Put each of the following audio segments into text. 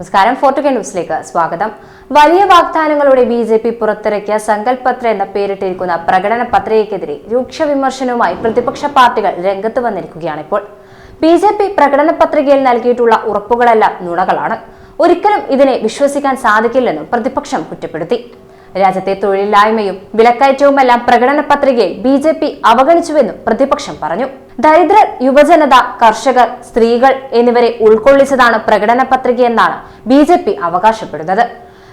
നമസ്കാരം. ഫോർട്ടുഗ ന്യൂസിലേക്ക് സ്വാഗതം. വലിയ വാഗ്ദാനങ്ങളുടെ ബിജെപി പുറത്തിറക്കിയ സങ്കൽപ് പത്ര എന്ന പേരിട്ടിരിക്കുന്ന പ്രകടന പത്രികയ്ക്കെതിരെ രൂക്ഷ വിമർശനവുമായി പ്രതിപക്ഷ പാർട്ടികൾ രംഗത്ത് വന്നിരിക്കുകയാണ്. ഇപ്പോൾ ബിജെപി പ്രകടന പത്രികയിൽ നൽകിയിട്ടുള്ള ഉറപ്പുകളെല്ലാം നുണകളാണ്. ഒരിക്കലും ഇതിനെ വിശ്വസിക്കാൻ സാധിക്കില്ലെന്നും പ്രതിപക്ഷം കുറ്റപ്പെടുത്തി. രാജ്യത്തെ തൊഴിലില്ലായ്മയും വിലക്കയറ്റവുമെല്ലാം പ്രകടന പത്രികയിൽ ബിജെപി അവഗണിച്ചുവെന്നും പ്രതിപക്ഷം പറഞ്ഞു. ദരിദ്രർ, യുവജനത, കർഷകർ, സ്ത്രീകൾ എന്നിവരെ ഉൾക്കൊള്ളിച്ചതാണ് പ്രകടന പത്രികയെന്നാണ് ബിജെപി അവകാശപ്പെടുന്നത്.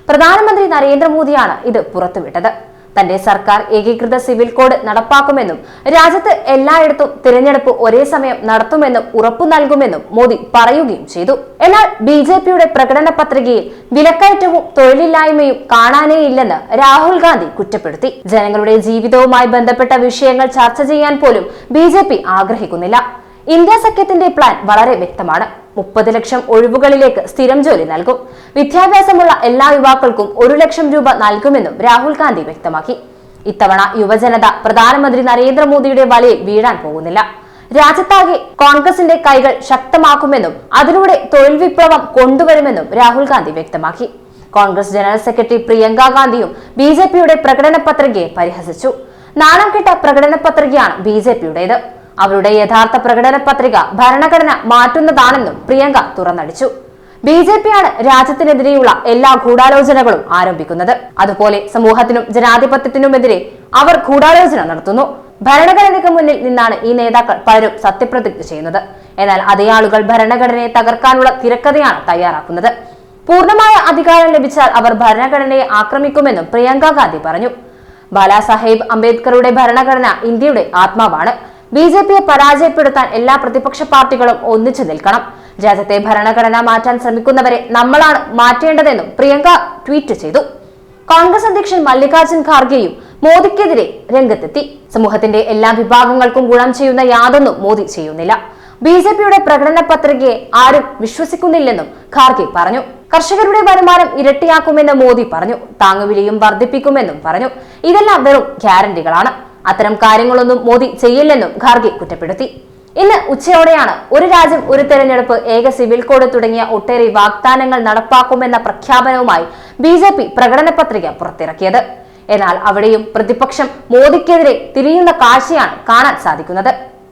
പ്രധാനമന്ത്രി നരേന്ദ്രമോദിയാണ് ഇത് പുറത്തുവിട്ടത്. തന്റെ സർക്കാർ ഏകീകൃത സിവിൽ കോഡ് നടപ്പാക്കുമെന്നും രാജ്യത്ത് എല്ലായിടത്തും തിരഞ്ഞെടുപ്പ് ഒരേ സമയം നടത്തുമെന്നും ഉറപ്പു നൽകുമെന്നും മോദി പറയുകയും ചെയ്തു. എന്നാൽ ബിജെപിയുടെ പ്രകടന പത്രികയിൽ വിലക്കയറ്റവും തൊഴിലില്ലായ്മയും കാണാനേയില്ലെന്ന് രാഹുൽ ഗാന്ധി കുറ്റപ്പെടുത്തി. ജനങ്ങളുടെ ജീവിതവുമായി ബന്ധപ്പെട്ട വിഷയങ്ങൾ ചർച്ച ചെയ്യാൻ പോലും ബിജെപി ആഗ്രഹിക്കുന്നില്ല. ഇന്ത്യ സഖ്യത്തിന്റെ പ്ലാൻ വളരെ വ്യക്തമാണ്. 30 ലക്ഷം ഒഴിവുകളിലേക്ക് സ്ഥിരം ജോലി നൽകും. വിദ്യാഭ്യാസമുള്ള എല്ലാ യുവാക്കൾക്കും 1 ലക്ഷം രൂപ നൽകുമെന്നും രാഹുൽ ഗാന്ധി വ്യക്തമാക്കി. ഇത്തവണ യുവജനത പ്രധാനമന്ത്രി നരേന്ദ്രമോദിയുടെ വലയിൽ വീഴാൻ പോകുന്നില്ല. രാജ്യത്താകെ കോൺഗ്രസിന്റെ കൈകൾ ശക്തമാക്കുമെന്നും അതിലൂടെ തൊഴിൽ വിപ്ലവം കൊണ്ടുവരുമെന്നും രാഹുൽ ഗാന്ധി വ്യക്തമാക്കി. കോൺഗ്രസ് ജനറൽ സെക്രട്ടറി പ്രിയങ്ക ഗാന്ധിയും ബിജെപിയുടെ പ്രകടന പത്രികയെ പരിഹസിച്ചു. നാണം കെട്ട പ്രകടന പത്രികയാണ് ബിജെപിയുടേത്. അവരുടെ യഥാർത്ഥ പ്രകടന പത്രിക ഭരണഘടന മാറ്റുന്നതാണെന്നും പ്രിയങ്ക തുറന്നടിച്ചു. ബിജെപിയാണ് രാജ്യത്തിനെതിരെയുള്ള എല്ലാ ഗൂഢാലോചനകളും ആരംഭിക്കുന്നത്. അതുപോലെ സമൂഹത്തിനും ജനാധിപത്യത്തിനുമെതിരെ അവർ ഗൂഢാലോചന നടത്തുന്നു. ഭരണഘടനയ്ക്ക് മുന്നിൽ നിന്നാണ് ഈ നേതാക്കൾ പലരും സത്യപ്രതിജ്ഞ ചെയ്യുന്നത്. എന്നാൽ അതേ ആളുകൾ ഭരണഘടനയെ തകർക്കാനുള്ള തിരക്കഥയാണ് തയ്യാറാക്കുന്നത്. പൂർണ്ണമായ അധികാരം ലഭിച്ചാൽ അവർ ഭരണഘടനയെ ആക്രമിക്കുമെന്നും പ്രിയങ്ക ഗാന്ധി പറഞ്ഞു. ബാലാസാഹേബ് അംബേദ്കറുടെ ഭരണഘടന ഇന്ത്യയുടെ ആത്മാവാണ്. ബിജെപിയെ പരാജയപ്പെടുത്താൻ എല്ലാ പ്രതിപക്ഷ പാർട്ടികളും ഒന്നിച്ചു നിൽക്കണം. രാജ്യത്തെ ഭരണഘടന മാറ്റാൻ ശ്രമിക്കുന്നവരെ നമ്മളാണ് മാറ്റേണ്ടതെന്നും പ്രിയങ്ക ട്വീറ്റ് ചെയ്തു. കോൺഗ്രസ് അധ്യക്ഷൻ മല്ലികാർജുൻ ഖാർഗെയും മോദിക്കെതിരെ രംഗത്തെത്തി. സമൂഹത്തിന്റെ എല്ലാ വിഭാഗങ്ങൾക്കും ഗുണം ചെയ്യുന്ന യാതൊന്നും മോദി ചെയ്യുന്നില്ല. ബിജെപിയുടെ പ്രകടന പത്രികയെ ആരും വിശ്വസിക്കുന്നില്ലെന്നും ഖാർഗെ പറഞ്ഞു. കർഷകരുടെ വരുമാനം ഇരട്ടിയാക്കുമെന്ന് മോദി പറഞ്ഞു. താങ്ങുവിലയും വർദ്ധിപ്പിക്കുമെന്നും പറഞ്ഞു. ഇതെല്ലാം വെറും ഗ്യാരണ്ടികളാണ്. അത്തരം കാര്യങ്ങളൊന്നും മോദി ചെയ്യില്ലെന്നും ഖാർഗെ കുറ്റപ്പെടുത്തി. ഇന്ന് ഉച്ചയോടെയാണ് ഒരു രാജ്യം ഒരു തെരഞ്ഞെടുപ്പ്, ഏക സിവിൽ കോഡ് തുടങ്ങിയ ഒട്ടേറെ വാഗ്ദാനങ്ങൾ നടപ്പാക്കുമെന്ന പ്രഖ്യാപനവുമായി ബിജെപി പ്രകടന പത്രിക പുറത്തിറക്കിയത്. എന്നാൽ അവിടെയും പ്രതിപക്ഷം മോദിക്കെതിരെ തിരിയുന്ന കാഴ്ചയാണ് കാണാൻ സാധിക്കുന്നത്.